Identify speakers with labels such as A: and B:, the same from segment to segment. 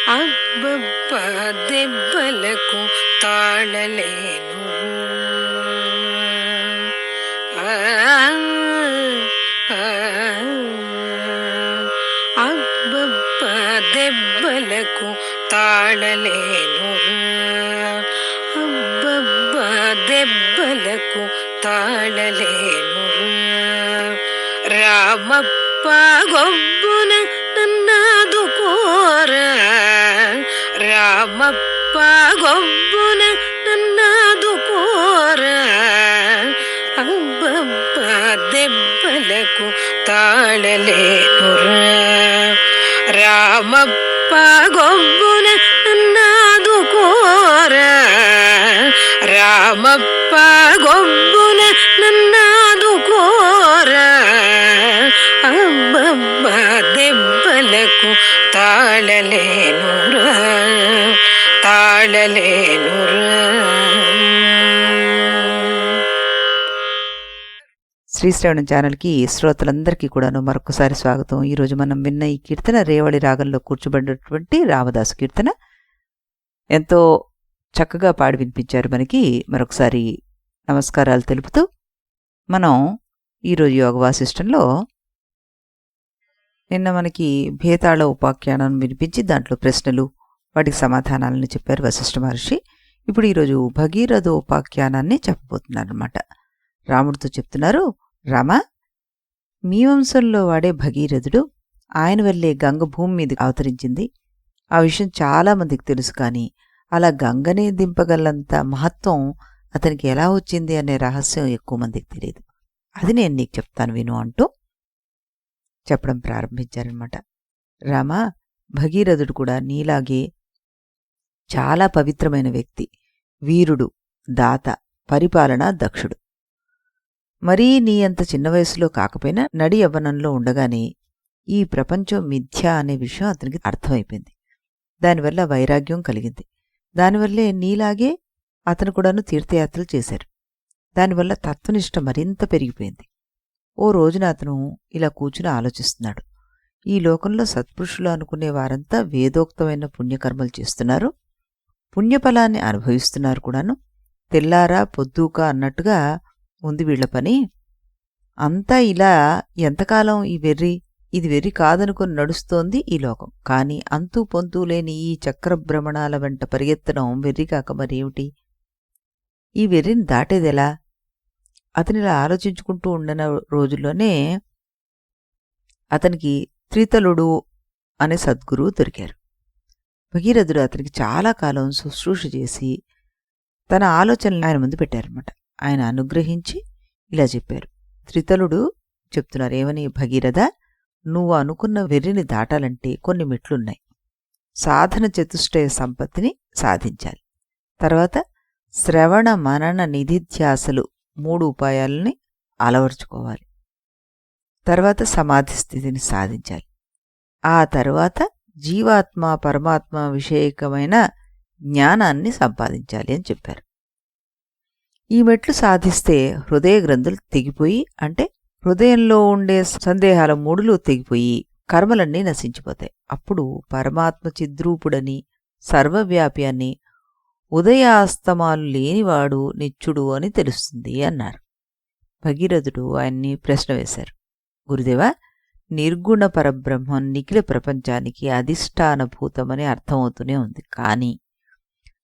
A: అబ్బబ్బ దెబ్బలకు తాళలేను. అబ్బబ్బ దెబ్బలకు తాళలేను. అబ్బబ్బ దెబ్బలకు తాళలేను. రామప్ప గొబ్బున నన్నాదుకోరా, రామప్ప గొబ్బున నన్నాదుకోరా. అబ్బబ్బ దెబ్బలకు తాళలేనురా, రామప్ప గొబ్బున నన్నాదుకోరా, రామప్ప గొబ్బున నన్నాదుకోరా. అబ్బబ్బ దెబ్బలకు తాళలేనురా, తాళలేనురా.
B: శ్రీశ్రవణం ఛానల్కి శ్రోతలందరికీ కూడాను మరొకసారి స్వాగతం. ఈరోజు మనం విన్న ఈ కీర్తన రేవళి రాగంలో కూర్చోబడినటువంటి రామదాసు కీర్తన. ఎంతో చక్కగా పాడి వినిపించారు మనకి. మరొకసారి నమస్కారాలు తెలుపుతూ మనం ఈరోజు యోగ వాసిష్టంలో నిన్న మనకి భేతాళ ఉపాఖ్యానం వినిపించి దాంట్లో ప్రశ్నలు వాటికి సమాధానాలను చెప్పారు వశిష్ఠ మహర్షి. ఇప్పుడు ఈరోజు భగీరథ ఉపాఖ్యానాన్ని చెప్పబోతున్నారు అన్నమాట. రాముడితో చెప్తున్నారు, రామ, మీ వంశంలో వాడే భగీరథుడు, ఆయన వల్లే గంగ భూమి మీద అవతరించింది. ఆ విషయం చాలామందికి తెలుసు, కానీ అలా గంగనే దింపగలంత మహత్వం అతనికి ఎలా వచ్చింది అనే రహస్యం ఎక్కువ మందికి తెలియదు. అది నేను నీకు చెప్తాను విను అంటూ చెప్పడం ప్రారంభించారనమాట. రామ, భగీరథుడు కూడా నీలాగే చాలా పవిత్రమైన వ్యక్తి, వీరుడు, దాత, పరిపాలన దక్షుడు. మరీ నీ అంత చిన్న వయసులో కాకపోయినా నడి యవ్వనంలో ఉండగానే ఈ ప్రపంచం మిథ్య అనే విషయం అతనికి అర్థమైపోయింది. దానివల్ల వైరాగ్యం కలిగింది. దానివల్లే నీలాగే అతను కూడాను తీర్థయాత్రలు చేశారు. దానివల్ల తత్వనిష్ట మరింత పెరిగిపోయింది. ఓ రోజున అతను ఇలా కూర్చుని ఆలోచిస్తున్నాడు. ఈ లోకంలో సత్పురుషులు అనుకునే వారంతా వేదోక్తమైన పుణ్యకర్మలు చేస్తున్నారు, పుణ్యఫలాన్ని అనుభవిస్తున్నారు కూడాను. తెల్లారా పొద్దూక అన్నట్టుగా ఉంది వీళ్ల పని. అంతా ఇలా ఎంతకాలం ఇది వెర్రి కాదనుకుని నడుస్తోంది ఈ లోకం. కానీ అంతూ పొంతూ లేని ఈ చక్రభ్రమణాల వెంట పరిగెత్తడం వెర్రి కాక మరేమిటి? ఈ వెర్రిని దాటేదెలా? అతనిలా ఆలోచించుకుంటూ ఉండిన రోజుల్లోనే అతనికి త్రితలుడు అనే సద్గురువు దొరికారు. భగీరథుడు అతనికి చాలా కాలం శుశ్రూష చేసి తన ఆలోచనలు ఆయన ముందు పెట్టారన్నమాట. ఆయన అనుగ్రహించి ఇలా చెప్పారు. త్రితలుడు చెప్తున్నారు, ఏమని? భగీరథ, నువ్వు అనుకున్న వెర్రిని దాటాలంటే కొన్ని మెట్లున్నాయి. సాధన చతుష్టయ సంపత్తిని సాధించాలి. తర్వాత శ్రవణ మనన నిధిధ్యాసలు 3 ఉపాయాలని అలవర్చుకోవాలి. తర్వాత సమాధి స్థితిని సాధించాలి. ఆ తర్వాత జీవాత్మ పరమాత్మ విషయకమైన జ్ఞానాన్ని సంపాదించాలి అని చెప్పారు. ఈ మెట్లు సాధిస్తే హృదయ గ్రంథులు తెగిపోయి, అంటే హృదయంలో ఉండే సందేహాల మూడులు తెగిపోయి కర్మలన్నీ నశించిపోతాయి. అప్పుడు పరమాత్మ చిద్రూపుడని, సర్వవ్యాపి అని, ఉదయాస్తమాలు లేనివాడు నిత్యుడు అని తెలుస్తుంది అన్నారు. భగీరథుడు ఆయన్ని ప్రశ్న వేశారు. గురుదేవా, నిర్గుణ పరబ్రహ్మం నిఖిల ప్రపంచానికి అధిష్టానభూతమని అర్థమవుతూనే ఉంది. కానీ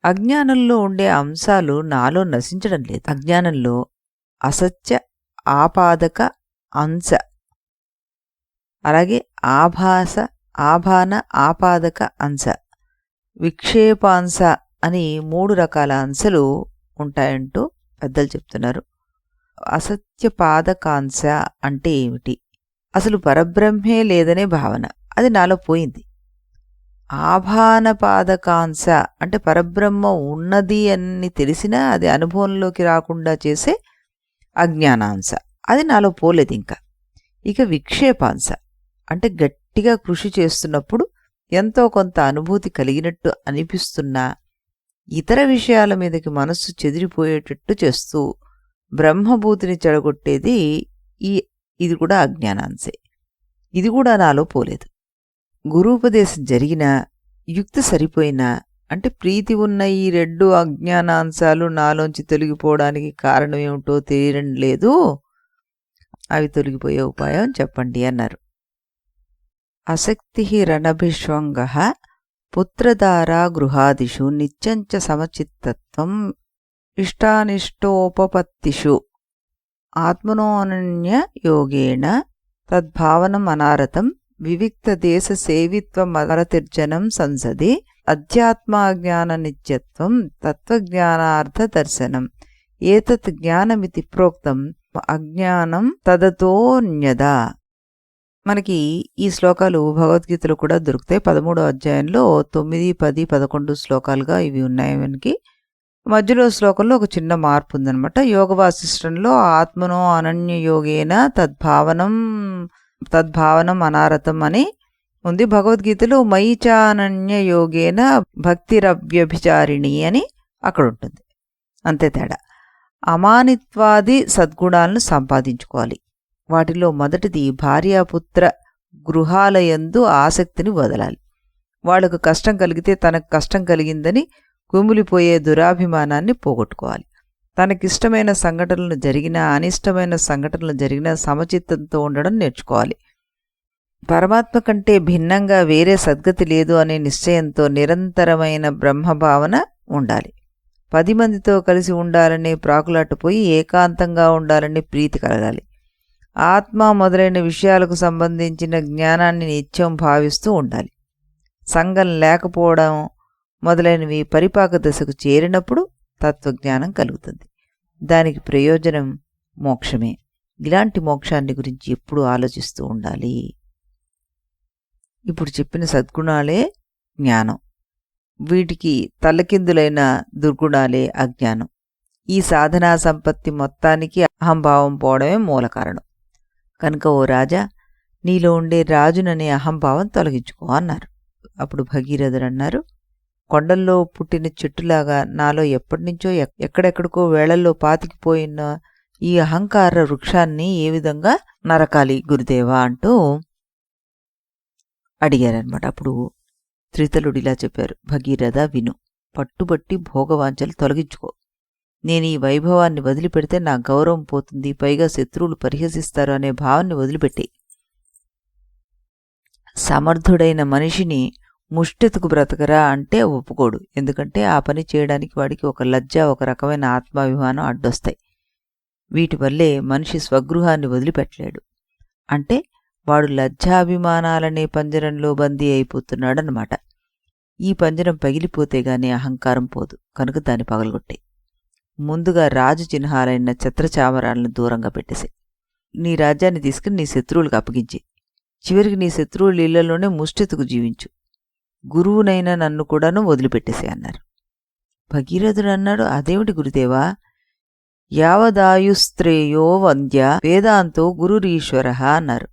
B: అజ్ఞానంలో ఉండే అంశాలు నాలో నశించడం లేదు. అజ్ఞానంలో అసత్య ఆపాదక అంశ, అలాగే ఆభాన ఆపాదక అంశ, విక్షేపాంశ అని 3 రకాల అంశలు ఉంటాయంటూ పెద్దలు చెప్తున్నారు. అసత్యపాదకాంశ అంటే ఏమిటి? అసలు పరబ్రహ్మే లేదనే భావన, అది నాలో పోయింది. ఆభానపాదకాంశ అంటే పరబ్రహ్మ ఉన్నది అని తెలిసినా అది అనుభవంలోకి రాకుండా చేసే అజ్ఞానాంశ, అది నాలో పోలేదు ఇంకా. ఇక విక్షేపాంశ అంటే గట్టిగా కృషి చేస్తున్నప్పుడు ఎంతో కొంత అనుభూతి కలిగినట్టు అనిపిస్తున్నా ఇతర విషయాల మీదకి మనస్సు చెదిరిపోయేటట్టు చేస్తూ బ్రహ్మభూతిని చెడగొట్టేది ఇది కూడా అజ్ఞానాంశే. ఇది కూడా నాలో పోలేదు. గురూపదేశం జరిగినా యుక్తి సరిపోయినా అంటే ప్రీతి ఉన్న ఈ 2 అజ్ఞానాంశాలు నాలోంచి తొలగిపోవడానికి కారణం ఏమిటో తెలియడం లేదు, అవి తొలగిపోయే ఉపాయం చెప్పండి అన్నారు. అసక్తి రణభిష్వంగ పుత్రధారా గృహాదిషు నిత్యంచ సమచిత్తత్వం ఇష్టానిష్టోపపత్తిషు ఆత్మనోనన్య యోగేన తద్భావనం అనారతం వివిక్త దేశ సేవిత్వమరతిర్జనం సంసది అధ్యాత్మాజ్ఞాన నిత్యత్వం తత్వజ్ఞానార్థ దర్శనం ఏతత్ జ్ఞానమితి ప్రోక్తం అజ్ఞానం తదతోన్యదా. మనకి ఈ శ్లోకాలు భగవద్గీతలో కూడా దొరుకుతాయి. 13వ అధ్యాయంలో 9, 10, 11 శ్లోకాలుగా ఇవి ఉన్నాయి. మనకి మధ్యలో శ్లోకంలో ఒక చిన్న మార్పు ఉందనమాట. యోగ వాసిష్టంలో ఆత్మనో అనన్య యోగేన తద్భావనం అనారతం అని ఉంది. భగవద్గీతలో మయిచానన్య యోగేన భక్తిరవ్యభిచారిణి అని అక్కడ ఉంటుంది. అంతే తేడా. అమానిత్వాది సద్గుణాలను సంపాదించుకోవాలి. వాటిలో మొదటిది భార్యాపుత్ర గృహాలయందు ఆసక్తిని వదలాలి. వాళ్లకు కష్టం కలిగితే తనకు కష్టం కలిగిందని కుమిలిపోయే దురాభిమానాన్ని పోగొట్టుకోవాలి. తనకిష్టమైన సంఘటనలు జరిగినా అనిష్టమైన సంఘటనలు జరిగినా సమచిత్తంతో ఉండడం నేర్చుకోవాలి. పరమాత్మ కంటే భిన్నంగా వేరే సద్గతి లేదు అనే నిశ్చయంతో నిరంతరమైన బ్రహ్మభావన ఉండాలి. 10 మందితో కలిసి ఉండాలనే ప్రాకులాట పోయి ఏకాంతంగా ఉండాలనే ప్రీతి కలగాలి. ఆత్మ మొదలైన విషయాలకు సంబంధించిన జ్ఞానాన్ని నిత్యం భావిస్తూ ఉండాలి. సంగం లేకపోవడం మొదలైనవి పరిపాక దశకు చేరినప్పుడు తత్వజ్ఞానం కలుగుతుంది. దానికి ప్రయోజనం మోక్షమే. ఇలాంటి మోక్షాన్ని గురించి ఎప్పుడూ ఆలోచిస్తూ ఉండాలి. ఇప్పుడు చెప్పిన సద్గుణాలే జ్ఞానం, వీటికి తలకిందులైన దుర్గుణాలే అజ్ఞానం. ఈ సాధనా సంపత్తి మొత్తానికి అహంభావం పోవడమే మూల కారణం. కనుక ఓ రాజా, నీలో ఉండే రాజుననే అహంభావం తొలగించుకో అన్నారు. అప్పుడు భగీరథుడు అన్నారు, కొండల్లో పుట్టిన చెట్టులాగా నాలో ఎప్పటినుంచో ఎక్కడెక్కడికో వేళల్లో పాతికిపోయిన ఈ అహంకార వృక్షాన్ని ఏ విధంగా నరకాలి గురుదేవా అంటూ అడిగారనమాట. అప్పుడు త్రితలుడు ఇలా చెప్పారు, భగీరథ విను, పట్టుబట్టి భోగవాంఛలు తొలగించుకో. నేను ఈ వైభవాన్ని వదిలిపెడితే నా గౌరవం పోతుంది, పైగా శత్రువులు పరిహసిస్తారు అనే భావాన్ని వదిలిపెట్టి సమర్థుడైన మనిషిని ముష్టెతుకు బ్రతకరా అంటే ఒప్పుకోడు. ఎందుకంటే ఆ పని చేయడానికి వాడికి ఒక లజ్జ, ఒక రకమైన ఆత్మాభిమానం అడ్డొస్తాయి. వీటి వల్లే మనిషి స్వగృహాన్ని వదిలిపెట్టలేడు. అంటే వాడు లజ్జాభిమానాలనే పంజరంలో బందీ అయిపోతున్నాడనమాట. ఈ పంజరం పగిలిపోతే గాని అహంకారం పోదు. కనుక దాన్ని పగలగొట్టే. ముందుగా రాజు చిహ్నాలైన ఛత్రచామరాలను దూరంగా పెట్టేసే. నీ రాజ్యాన్ని తీసుకుని నీ శత్రువులకు అప్పగించి చివరికి నీ శత్రువుల ఇళ్లలోనే ముష్టెతుకు జీవించు. గురువునైనా నన్ను కూడాను వదిలిపెట్టేసే అన్నారు. భగీరథుడు అన్నాడు, అదేమిటి గురుదేవా, యావదాయుస్త్రేయో వంద్య వేదాంతో గురురీశ్వర అన్నారు.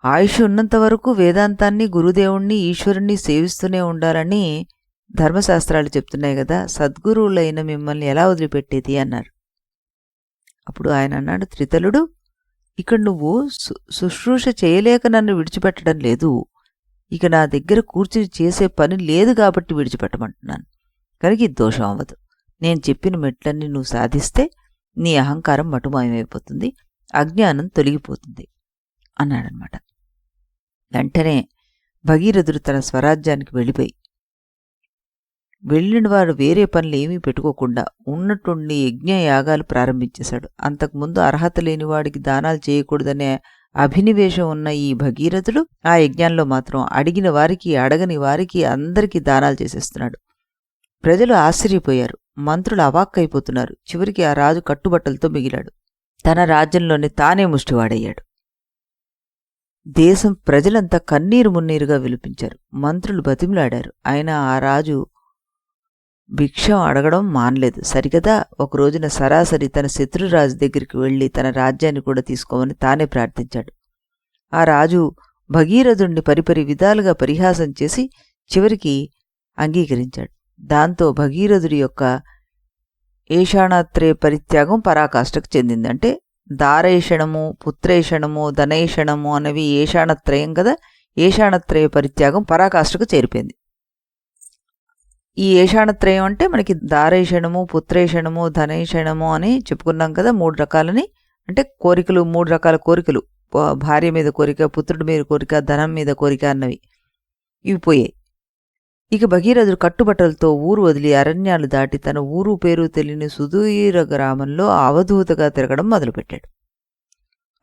B: ఆయుష్ ఉన్నంత వరకు వేదాంతాన్ని, గురుదేవుణ్ణి, ఈశ్వరుణ్ణి సేవిస్తూనే ఉండాలని ధర్మశాస్త్రాలు చెప్తున్నాయి కదా, సద్గురువులైన మిమ్మల్ని ఎలా వదిలిపెట్టేది అన్నారు. అప్పుడు ఆయన అన్నాడు, త్రితలుడు, ఇక్కడ నువ్వు శుశ్రూష చేయలేక నన్ను విడిచిపెట్టడం లేదు, ఇక నా దగ్గర కూర్చుని చేసే పని లేదు కాబట్టి విడిచిపెట్టమంటున్నాను. కనుక ఇది దోషం అవ్వదు. నేను చెప్పిన మెట్లన్నీ నువ్వు సాధిస్తే నీ అహంకారం మటుమాయమైపోతుంది, అజ్ఞానం తొలగిపోతుంది అన్నాడనమాట. వెంటనే భగీరథుడు తన స్వరాజ్యానికి వెళ్ళినవాడు వేరే పనులు ఏమీ పెట్టుకోకుండా ఉన్నట్టుండి యజ్ఞయాగాలు ప్రారంభించేశాడు. అంతకుముందు అర్హత లేనివాడికి దానాలు చేయకూడదనే అభినివేశం ఉన్న ఈ భగీరథుడు ఆ యజ్ఞాల్లో మాత్రం అడిగిన వారికి, అడగని వారికి అందరికీ దానాలు చేసేస్తున్నాడు. ప్రజలు ఆశ్చర్యపోయారు, మంత్రులు అవాక్కైపోతున్నారు. చివరికి ఆ రాజు కట్టుబట్టలతో మిగిలాడు. తన రాజ్యంలోనే తానే ముష్టివాడయ్యాడు. దేశం ప్రజలంతా కన్నీరు మున్నీరుగా విలిపించారు. మంత్రులు బతిమిలాడారు. అయినా ఆ రాజు భిక్షం అడగడం మానలేదు. సరికదా ఒక రోజున సరాసరి తన శత్రురాజు దగ్గరికి వెళ్లి తన రాజ్యాన్ని కూడా తీసుకోమని తానే ప్రార్థించాడు. ఆ రాజు భగీరథుణ్ణి పరిపరి విధాలుగా పరిహాసం చేసి చివరికి అంగీకరించాడు. దాంతో భగీరథుడి యొక్క ఏషాణత్రయ పరిత్యాగం పరాకాష్ఠకు చెందింది. అంటే దారేషణము, పుత్రేషణము, ధనేషణము అనేవి ఏషాణత్రయం కదా. ఏషాణత్రయ పరిత్యాగం పరాకాష్ఠకు చేరిపోయింది. ఈ ఏషాణత్రయం అంటే మనకి దారేషణము, పుత్రేషణము, ధనేషణము అని చెప్పుకున్నాం కదా, 3 రకాలని. అంటే కోరికలు, 3 రకాల కోరికలు. భార్య మీద కోరిక, పుత్రుడి మీద కోరిక, ధనం మీద కోరిక అన్నవి ఇవి పోయాయి. ఇక భగీరథుడు కట్టుబట్టలతో ఊరు వదిలి అరణ్యాలు దాటి తన ఊరు పేరు తెలియని సుదూర గ్రామంలో అవధూతగా తిరగడం మొదలుపెట్టాడు.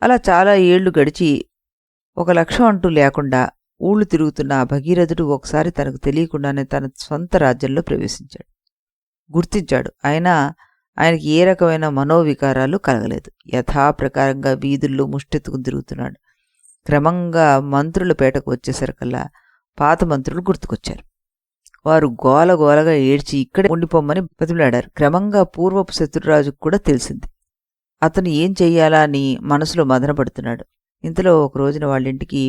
B: అలా చాలా ఏళ్లు గడిచి ఒక లక్ష్యం అంటూ లేకుండా ఊళ్ళు తిరుగుతున్న ఆ భగీరథుడు ఒకసారి తనకు తెలియకుండానే తన స్వంత రాజ్యంలో ప్రవేశించాడు. గుర్తించాడు. అయినా ఆయనకి ఏ రకమైన మనోవికారాలు కలగలేదు. యథాప్రకారంగా వీధుల్లో ముష్టెత్తుకుని తిరుగుతున్నాడు. క్రమంగా మంత్రుల పేటకు వచ్చేసరికల్లా పాత మంత్రులు గుర్తుకొచ్చారు. వారు గోలగోలగా ఏడ్చి ఇక్కడే ఉండిపోమ్మని బతిమలాడారు. క్రమంగా పూర్వపు శత్రురాజుకు కూడా తెలిసింది. అతను ఏం చెయ్యాలా అని మనసులో మదనపడుతున్నాడు. ఇంతలో ఒక రోజున వాళ్ళింటికి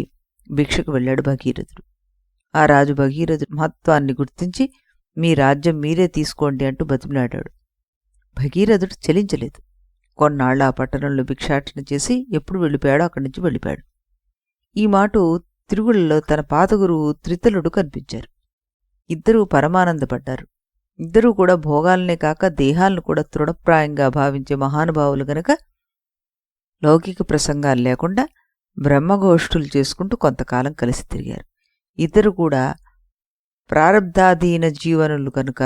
B: భిక్షకు వెళ్ళాడు భగీరథుడు. ఆ రాజు భగీరథుడు మహత్వాన్ని గుర్తించి మీ రాజ్యం మీరే తీసుకోండి అంటూ బతిమలాడాడు. భగీరథుడు చెలించలేదు. కొన్నాళ్ళు ఆ పట్టణంలో భిక్షాటన చేసి ఎప్పుడు వెళ్ళిపోయాడో అక్కడి నుంచి వెళ్ళిపోయాడు. ఈ మాట తిరుగులలో తన పాత గురువు త్రితలుడు కనిపించారు. ఇద్దరూ పరమానందపడ్డారు. ఇద్దరూ కూడా భోగాలనే కాక దేహాలను కూడా తృఢప్రాయంగా భావించే మహానుభావులు గనక లౌకిక ప్రసంగాలు లేకుండా బ్రహ్మగోష్ఠులు చేసుకుంటూ కొంతకాలం కలిసి తిరిగారు. ఇద్దరు కూడా ప్రారబ్ధాధీన జీవనులు కనుక,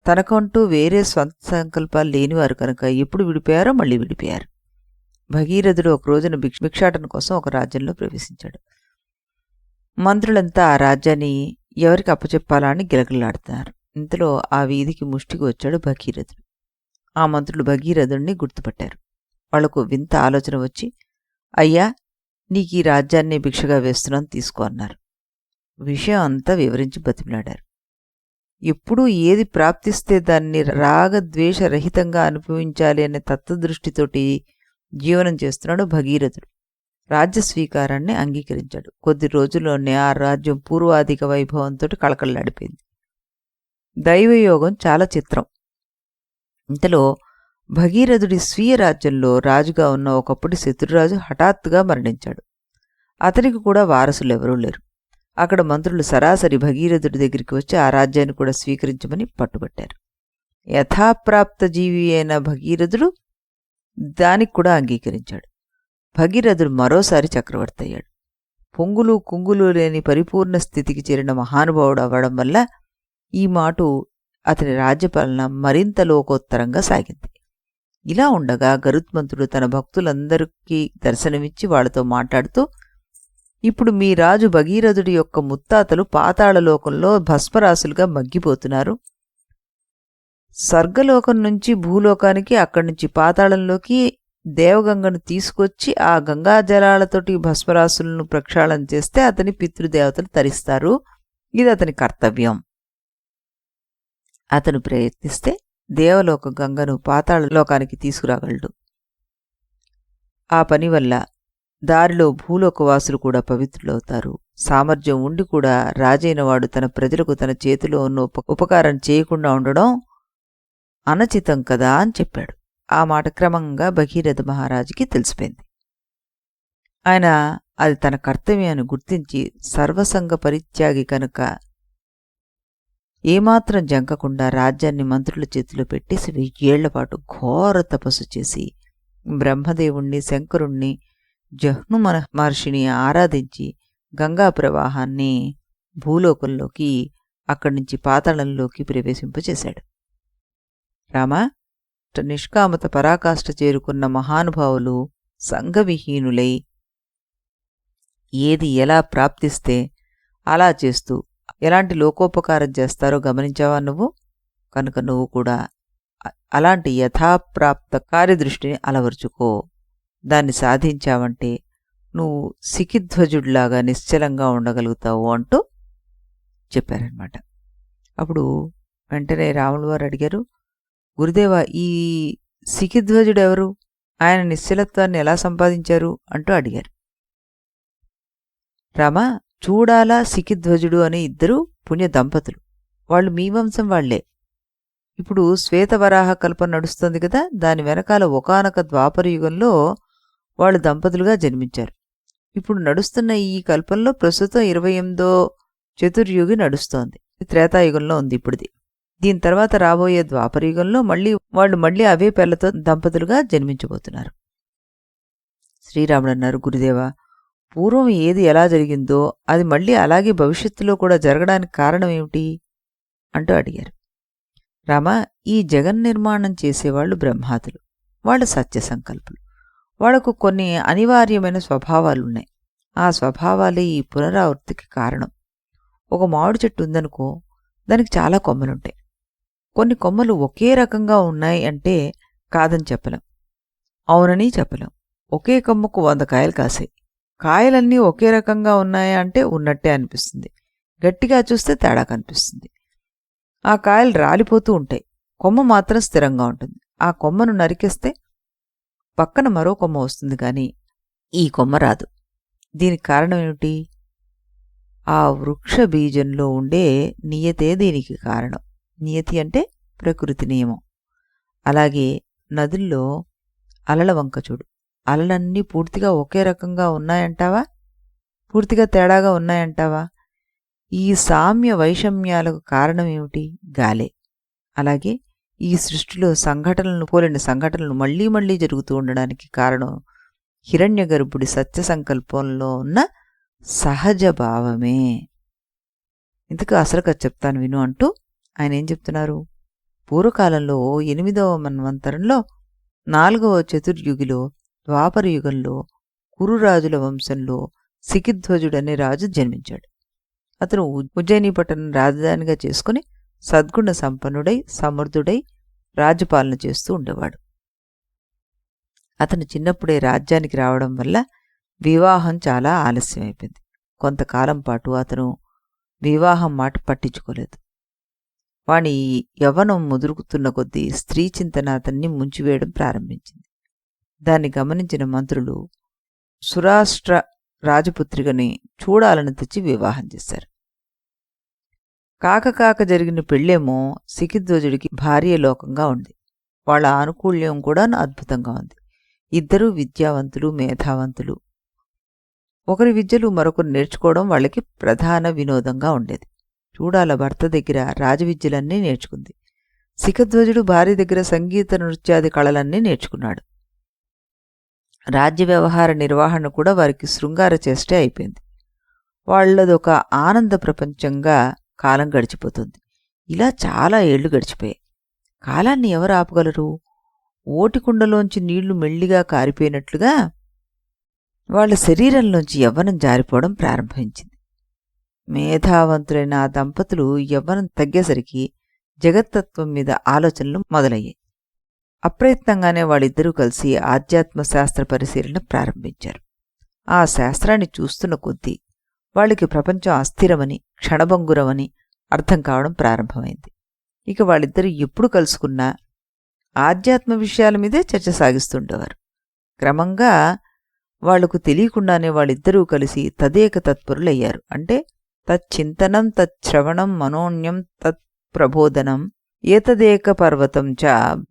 B: తనకంటూ వేరే స్వంత సంకల్పాలు లేనివారు కనుక ఎప్పుడు విడిపోయారో మళ్ళీ విడిపోయారు. భగీరథుడు ఒక రోజున భిక్షాటన కోసం ఒక రాజ్యంలో ప్రవేశించాడు. మంత్రులంతా ఆ రాజ్యాన్ని ఎవరికి అప్పచెప్పాలా అని గిలగిలాడుతున్నారు. ఇంతలో ఆ వీధికి ముష్టికి వచ్చాడు భగీరథుడు. ఆ మంత్రులు భగీరథుడిని గుర్తుపట్టారు. వాళ్లకు వింత ఆలోచన వచ్చి, అయ్యా, నీకు ఈ రాజ్యాన్ని భిక్షగా వేస్తున్నాను, తీసుకో అన్నారు. విషయం అంతా వివరించి బతిమలాడారు. ఎప్పుడూ ఏది ప్రాప్తిస్తే దాన్ని రాగద్వేషరహితంగా అనుభవించాలి అనే తత్వదృష్టితోటి జీవనం చేస్తున్నాడు భగీరథుడు. రాజ్య స్వీకారాన్ని అంగీకరించాడు. కొద్ది రోజుల్లోనే ఆ రాజ్యం పూర్వాధిక వైభవంతో కళకళలాడిపోయింది. దైవయోగం చాలా చిత్రం. ఇంతలో భగీరథుడి స్వీయ రాజ్యంలో రాజుగా ఉన్న ఒకప్పటి శత్రురాజు హఠాత్తుగా మరణించాడు. అతనికి కూడా వారసులెవరూ లేరు. అక్కడ మంత్రులు సరాసరి భగీరథుడి దగ్గరికి వచ్చి ఆ రాజ్యాన్ని కూడా స్వీకరించమని పట్టుబట్టారు. యథాప్రాప్త జీవి అయిన భగీరథుడు దానికి కూడా అంగీకరించాడు. భగీరథుడు మరోసారి చక్రవర్తి అయ్యాడు. పొంగులు కుంగులు లేని పరిపూర్ణ స్థితికి చేరిన మహానుభావుడు అవ్వడం వల్ల ఈ మాట అతని రాజ్యపాలన మరింత లోకోత్తరంగా సాగింది. ఇలా ఉండగా గరుత్మంతుడు తన భక్తులందరికీ దర్శనమిచ్చి వాళ్లతో మాట్లాడుతూ, ఇప్పుడు మీ రాజు భగీరథుడి యొక్క ముత్తాతలు పాతాళలోకంలో భస్మరాశులుగా మగ్గిపోతున్నారు. స్వర్గలోకం నుంచి భూలోకానికి, అక్కడి నుంచి పాతాళంలోకి దేవగంగను తీసుకొచ్చి ఆ గంగా జలాలతోటి భస్మరాశులను ప్రక్షాళన చేస్తే అతని పితృదేవతలు తరిస్తారు. ఇది అతని కర్తవ్యం. అతను ప్రయత్నిస్తే దేవలోక గంగను పాతాళలోకానికి తీసుకురాగలడు. ఆ పని వల్ల దారిలో భూలోకవాసులు కూడా పవిత్రులవుతారు. సామర్థ్యం ఉండి కూడా రాజైనవాడు తన ప్రజలకు తన చేతిలో ఉన్న ఉపకారం చేయకుండా ఉండడం అనచితం కదా అని చెప్పాడు. ఆ మాట క్రమంగా భగీరథ మహారాజుకి తెలిసిపోయింది. ఆయన అది తన కర్తవ్యాన్ని గుర్తించి సర్వసంగ పరిత్యాగి కనుక ఏమాత్రం జంకకుండా రాజ్యాన్ని మంత్రుల చేతిలో పెట్టేసి 1000 ఏళ్లపాటు ఘోర తపస్సు చేసి బ్రహ్మదేవుణ్ణి, శంకరుణ్ణి, జహ్ను మహర్షిని ఆరాధించి గంగా ప్రవాహాన్ని భూలోకంలోకి, అక్కడి నుంచి పాతాళంలోకి ప్రవేశింపచేశాడు. రామా, నిష్కామత పరాకాష్ఠ చేరుకున్న మహానుభావులు సంఘవిహీనులై ఏది ఎలా ప్రాప్తిస్తే అలా చేస్తూ ఎలాంటి లోకోపకారం చేస్తారో గమనించావా నువ్వు? కనుక నువ్వు కూడా అలాంటి యథాప్రాప్త కార్యదృష్టిని అలవర్చుకో. దాన్ని సాధించావంటే నువ్వు సికిధ్వజుడిలాగా నిశ్చలంగా ఉండగలుగుతావు అంటూ చెప్పారనమాట. అప్పుడు వెంటనే రాముల వారు అడిగారు, గురుదేవా, ఈ సికిధ్వజుడెవరు? ఆయన నిశ్చలత్వాన్ని ఎలా సంపాదించారు అంటూ అడిగారు. రామా, చూడాల, సికిధ్వజుడు అనే ఇద్దరు పుణ్య దంపతులు. వాళ్ళు మీ వంశం వాళ్లే. ఇప్పుడు శ్వేతవరాహ కల్పన నడుస్తుంది కదా, దాని వెనకాల ఒకానొక ద్వాపర యుగంలో వాళ్ళు దంపతులుగా జన్మించారు. ఇప్పుడు నడుస్తున్న ఈ కల్పంలో ప్రస్తుతం 28వ చతుర్యుగి నడుస్తోంది. త్రేతాయుగంలో ఉంది ఇప్పుడుది. దీని తర్వాత రాబోయే ద్వాపరయుగంలో వాళ్ళు అవే పేర్లతో దంపతులుగా జన్మించబోతున్నారు. శ్రీరాముడు అన్నారు, గురుదేవా, పూర్వం ఏది ఎలా జరిగిందో అది మళ్ళీ అలాగే భవిష్యత్తులో కూడా జరగడానికి కారణం ఏమిటి అంటూ అడిగారు. రామా, ఈ జగన్నిర్మాణం చేసేవాళ్ళు బ్రహ్మాదులు. వాళ్ళ సత్య సంకల్పులు. వాళ్లకు కొన్ని అనివార్యమైన స్వభావాలున్నాయి. ఆ స్వభావాలే ఈ పునరావృత్తికి కారణం. ఒక మామిడి చెట్టు ఉందనుకో, దానికి చాలా కొమ్మలుంటాయి. కొన్ని కొమ్మలు ఒకే రకంగా ఉన్నాయి అంటే కాదని చెప్పలేం, అవునని చెప్పలేం. ఒకే కొమ్మకు 100 కాయలు కాసాయి. కాయలన్నీ ఒకే రకంగా ఉన్నాయా అంటే ఉన్నట్టే అనిపిస్తుంది. గట్టిగా చూస్తే తేడా కనిపిస్తుంది. ఆ కాయలు రాలిపోతూ ఉంటాయి, కొమ్మ మాత్రం స్థిరంగా ఉంటుంది. ఆ కొమ్మను నరికేస్తే పక్కన మరో కొమ్మ వస్తుంది, కానీ ఈ కొమ్మ రాదు. దీనికి కారణం ఏమిటి? ఆ వృక్ష బీజంలో ఉండే నియతే దీనికి కారణం. నియతి అంటే ప్రకృతి నియమం. అలాగే నదుల్లో అలల వంక చూడు. అలలన్నీ పూర్తిగా ఒకే రకంగా ఉన్నాయంటావా? పూర్తిగా తేడాగా ఉన్నాయంటావా? ఈ సామ్య వైషమ్యాలకు కారణం ఏమిటి? గాలే. అలాగే ఈ సృష్టిలో సంఘటనలను పోలిన సంఘటనలు మళ్లీ మళ్లీ జరుగుతూ ఉండడానికి కారణం హిరణ్య గర్భుడి సత్య సంకల్పంలో ఉన్న సహజ భావమే. ఇందుకు అసలు కథ చెప్తాను విను అంటూ ఆయన ఏం చెప్తున్నారు? పూర్వకాలంలో 8వ మన్వంతరంలో 4వ చతుర్యుగిలో ద్వాపర యుగంలో కురురాజుల వంశంలో సికిధ్వజుడనే రాజు జన్మించాడు. అతను ఉజ్జయిని పట్టణం రాజధానిగా చేసుకుని సద్గుణ సంపన్నుడై సమర్థుడై రాజ్యపాలన చేస్తూ ఉండేవాడు. అతను చిన్నప్పుడే రాజ్యానికి రావడం వల్ల వివాహం చాలా ఆలస్యమైపోయింది. కొంతకాలం పాటు అతను వివాహం మాట పట్టించుకోలేదు. వాని యవ్వనం ముదురుకుతున్న కొద్దీ స్త్రీ చింతన అతన్ని ముంచివేయడం ప్రారంభించింది. దాన్ని గమనించిన మంత్రులు సురాష్ట్ర రాజపుత్రికని చూడాలని తెచ్చి వివాహం చేశారు. కాక జరిగిన పెళ్ళేమో సికిధ్వజుడికి భార్య లోకంగా ఉంది. వాళ్ళ ఆనుకూల్యం కూడా అద్భుతంగా ఉంది. ఇద్దరూ విద్యావంతులు, మేధావంతులు. ఒకరి విద్యలు మరొకరు నేర్చుకోవడం వాళ్ళకి ప్రధాన వినోదంగా ఉండేది. చూడాల భర్త దగ్గర రాజవిద్యలన్నీ నేర్చుకుంది. సికిధ్వజుడు భార్య దగ్గర సంగీత నృత్యాది కళలన్నీ నేర్చుకున్నాడు. రాజ్య వ్యవహార నిర్వహణ కూడా వారికి శృంగార చేష్టే అయిపోయింది. వాళ్లదొక ఆనంద ప్రపంచంగా కాలం గడిచిపోతుంది. ఇలా చాలా ఏళ్లు గడిచిపోయాయి. కాలాన్ని ఎవరు ఆపగలరు? ఓటికుండలోంచి నీళ్లు మెల్లిగా కారిపోయినట్లుగా వాళ్ల శరీరంలోంచి యవ్వనం జారిపోవడం ప్రారంభించింది. మేధావంతులైన ఆ దంపతులు యవ్వనం తగ్గేసరికి జగత్తత్వం మీద ఆలోచనలు మొదలయ్యాయి. అప్రయత్నంగానే వాళ్ళిద్దరూ కలిసి ఆధ్యాత్మ శాస్త్ర పరిశీలన ప్రారంభించారు. ఆ శాస్త్రాన్ని చూస్తున్న కొద్దీ వాళ్ళకి ప్రపంచం అస్థిరమని, క్షణభంగురమని అర్థం కావడం ప్రారంభమైంది. ఇక వాళ్ళిద్దరూ ఎప్పుడు కలుసుకున్నా ఆధ్యాత్మ విషయాల మీదే చర్చ సాగిస్తుండేవారు. క్రమంగా వాళ్లకు తెలియకుండానే వాళ్ళిద్దరూ కలిసి తదేక తత్పరులయ్యారు. అంటే తచ్చింతనం, తచ్శ్రవణం, మనోన్యం, తత్ప్రబోధనం, ఏతదేక పర్వతం చ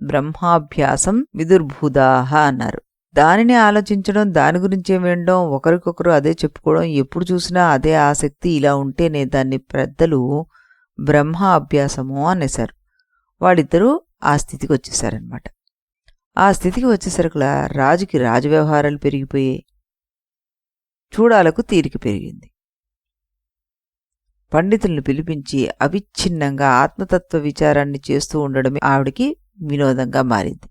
B: బ్రహ్మాభ్యాసం విదుర్భూదాహ అన్నారు. దానిని ఆలోచించడం, దాని గురించే వినడం, ఒకరికొకరు అదే చెప్పుకోవడం, ఎప్పుడు చూసినా అదే ఆసక్తి, ఇలా ఉంటేనే దాన్ని పెద్దలు బ్రహ్మ అభ్యాసము అనేశారు. వాళ్ళిద్దరూ ఆ స్థితికి వచ్చేసారనమాట. ఆ స్థితికి వచ్చేసరికలా రాజుకి రాజవ్యవహారాలు పెరిగిపోయాయి. చూడాలకు తీరిక పెరిగింది. పండితులను పిలిపించి అవిచ్ఛిన్నంగా ఆత్మతత్వ విచారాన్ని చేస్తూ ఉండడమే ఆవిడికి వినోదంగా మారింది.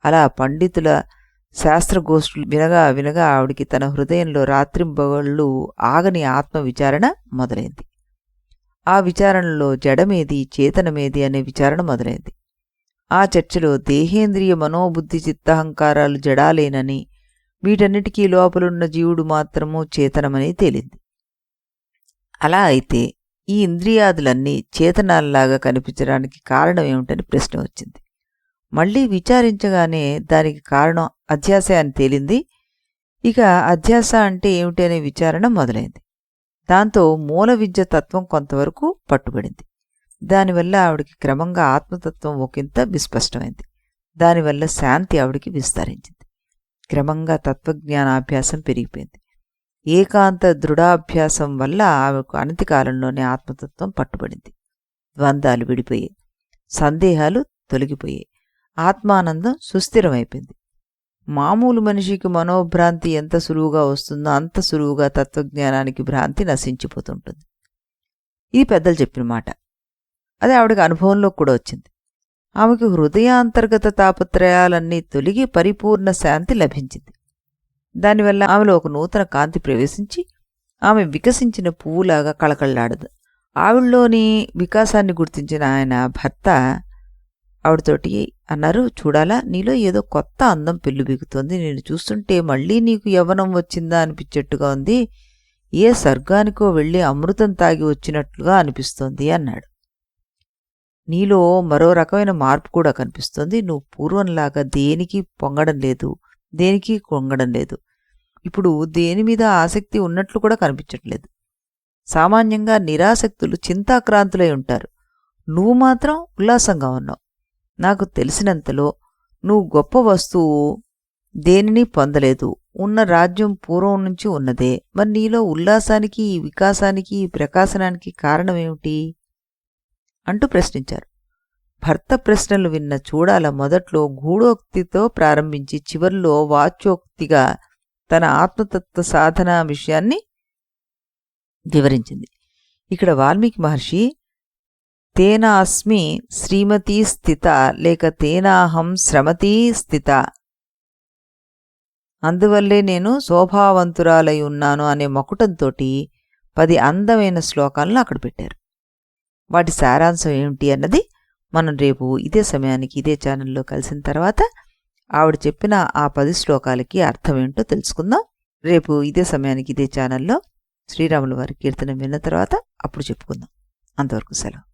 B: అలా పండితుల శాస్త్రగోష్ఠులు వినగా వినగా ఆవిడికి తన హృదయంలో రాత్రింబగళ్ళు ఆగని ఆత్మవిచారణ మొదలైంది. ఆ విచారణలో జడమేది, చేతనమేది అనే విచారణ మొదలైంది. ఆ చర్చలో దేహేంద్రియ మనోబుద్ధి చిత్తహంకారాలు జడాలేనని, వీటన్నిటికీ లోపలున్న జీవుడు మాత్రము చేతనమని తేలింది. అలా అయితే ఈ ఇంద్రియాదులన్నీ చేతనాల్లాగా కనిపించడానికి కారణం ఏమిటని ప్రశ్న వచ్చింది. మళ్లీ విచారించగానే దానికి కారణం అధ్యాస అని తేలింది. ఇక అధ్యాస అంటే ఏమిటి అనే విచారణ మొదలైంది. దాంతో మూల విద్య తత్వం కొంతవరకు పట్టుబడింది. దానివల్ల ఆవిడికి క్రమంగా ఆత్మతత్వం ఒకంత విస్పష్టమైంది. దానివల్ల శాంతి ఆవిడికి విస్తరించింది. క్రమంగా తత్వజ్ఞానాభ్యాసం పెరిగిపోయింది. ఏకాంత దృఢాభ్యాసం వల్ల ఆమెకు అనతి కాలంలోనే ఆత్మతత్వం పట్టుబడింది. ద్వంద్వాలు విడిపోయాయి, సందేహాలు తొలగిపోయాయి, ఆత్మానందం సుస్థిరమైపోయింది. మామూలు మనిషికి మనోభ్రాంతి ఎంత సులువుగా వస్తుందో అంత సులువుగా తత్వజ్ఞానానికి భ్రాంతి నశించిపోతుంటుంది. ఇది పెద్దలు చెప్పిన మాట. అది ఆవిడకి అనుభవంలో కూడా వచ్చింది. ఆమెకు హృదయాంతర్గత తాపత్రయాలన్నీ తొలగి పరిపూర్ణ శాంతి లభించింది. దానివల్ల ఆమెలో ఒక నూతన కాంతి ప్రవేశించి ఆమె వికసించిన పువ్వులాగా కళకళలాడదు. ఆవిడలోని వికాసాన్ని గుర్తించిన ఆయన భర్త ఆవిడతోటి అన్నారు, చూడాలా, నీలో ఏదో కొత్త అందం పెళ్ళుబిగుతోంది. నేను చూస్తుంటే మళ్ళీ నీకు యవ్వనం వచ్చిందా అనిపించేట్టుగా ఉంది. ఏ స్వర్గానికో వెళ్ళి అమృతం తాగి వచ్చినట్లుగా అనిపిస్తోంది అన్నాడు. నీలో మరో రకమైన మార్పు కూడా కనిపిస్తోంది. నువ్వు పూర్వంలాగా దేనికి పొంగడం లేదు, దేనికి కొంగడం లేదు. ఇప్పుడు దేని మీద ఆసక్తి ఉన్నట్లు కూడా కనిపించట్లేదు. సామాన్యంగా నిరాసక్తులు చింతాక్రాంతులై ఉంటారు. నువ్వు మాత్రం ఉల్లాసంగా ఉన్నావు. నాకు తెలిసినంతలో నువ్వు గొప్ప వస్తువు దేనిని పొందలేదు. ఉన్న రాజ్యం పూర్వం నుంచి ఉన్నదే. మరి నీలో ఉల్లాసానికి, ఈ వికాసానికి, ఈ ప్రకాశనానికి కారణమేమిటి అంటూ ప్రశ్నించారు. భర్త ప్రశ్నలు విన్న చూడాల మొదట్లో గూఢోక్తితో ప్రారంభించి చివర్లో వాచ్యోక్తిగా తన ఆత్మతత్వ సాధన విషయాన్ని వివరించింది. ఇక్కడ వాల్మీకి మహర్షి తేనా అస్మి శ్రీమతీ స్థిత లేక తేనాహం శ్రమతీ స్థిత, అందువల్లే నేను శోభావంతురాలై ఉన్నాను అనే మకుటంతోటి 10 అందమైన శ్లోకాలను అక్కడ పెట్టారు. వాటి సారాంశం ఏమిటి అన్నది మనం రేపు ఇదే సమయానికి ఇదే ఛానల్లో కలిసిన తర్వాత ఆవిడ చెప్పిన ఆ 10 శ్లోకాలకి అర్థమేంటో తెలుసుకుందాం. రేపు ఇదే సమయానికి ఇదే ఛానల్లో శ్రీరాముల వారి కీర్తన విన్న తర్వాత అప్పుడు చెప్పుకుందాం. అంతవరకు సెలవు.